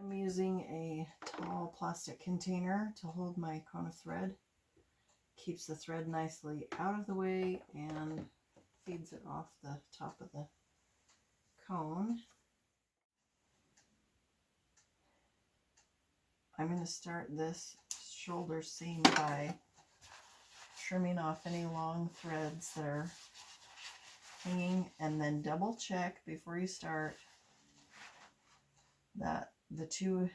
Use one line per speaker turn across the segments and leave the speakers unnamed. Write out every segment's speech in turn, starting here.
I'm using a tall plastic container to hold my cone of thread. Keeps the thread nicely out of the way and feeds it off the top of the cone. I'm going to start this shoulder seam by trimming off any long threads that are hanging, and then double check before you start that the two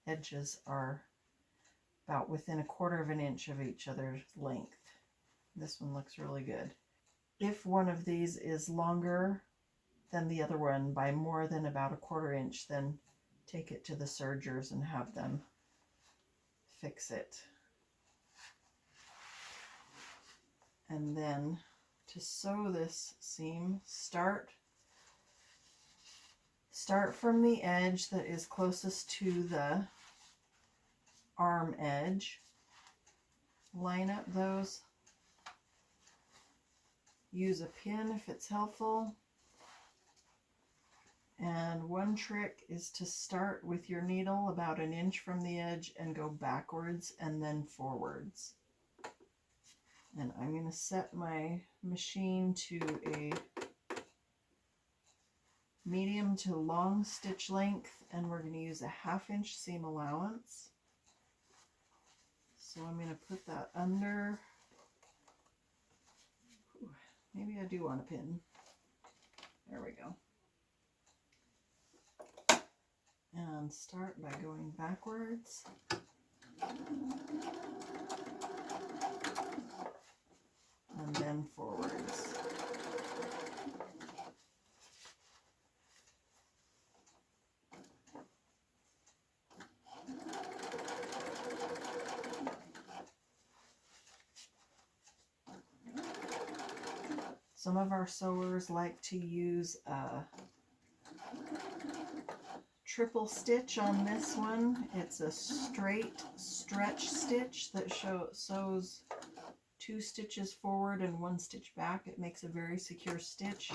edges are about within 1/4 of an inch of each other's length. This one looks really good. If one of these is longer than the other one by more than about 1/4 inch, then take it to the sergers and have them fix it. And then to sew this seam, start from the edge that is closest to the arm edge. Line up those. Use a pin if it's helpful. And one trick is to start with your needle about 1 inch from the edge and go backwards and then forwards. And I'm going to set my machine to a medium to long stitch length, and we're going to use a 1/2 inch seam allowance. So I'm going to put that under. Maybe I do want a pin. There we go. And start by going backwards. And then forwards. Some of our sewers like to use a triple stitch on this one. It's a straight stretch stitch that sews 2 stitches forward and 1 stitch back. It makes a very secure stitch,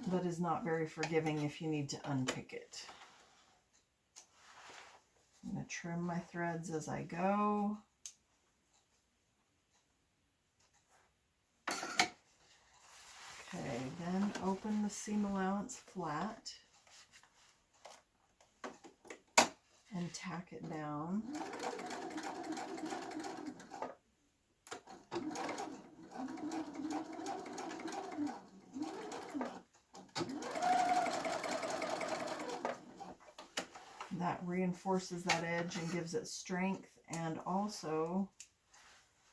but is not very forgiving if you need to unpick it. I'm going to trim my threads as I go. Okay, then open the seam allowance flat and tack it down. That reinforces that edge and gives it strength, and also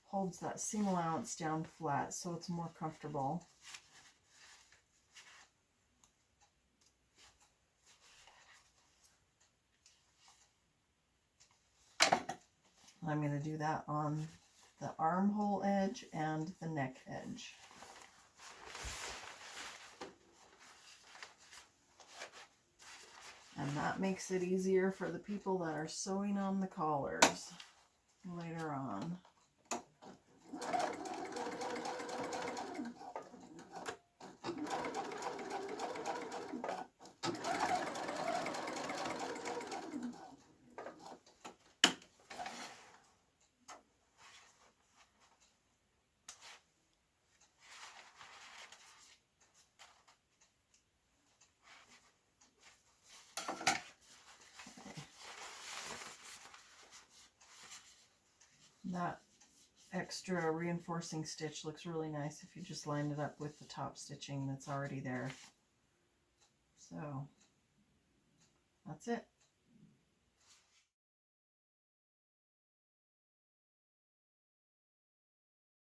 holds that seam allowance down flat so it's more comfortable. I'm going to do that on the armhole edge and the neck edge. And that makes it easier for the people that are sewing on the collars later on. That extra reinforcing stitch looks really nice if you just line it up with the top stitching that's already there. So that's it.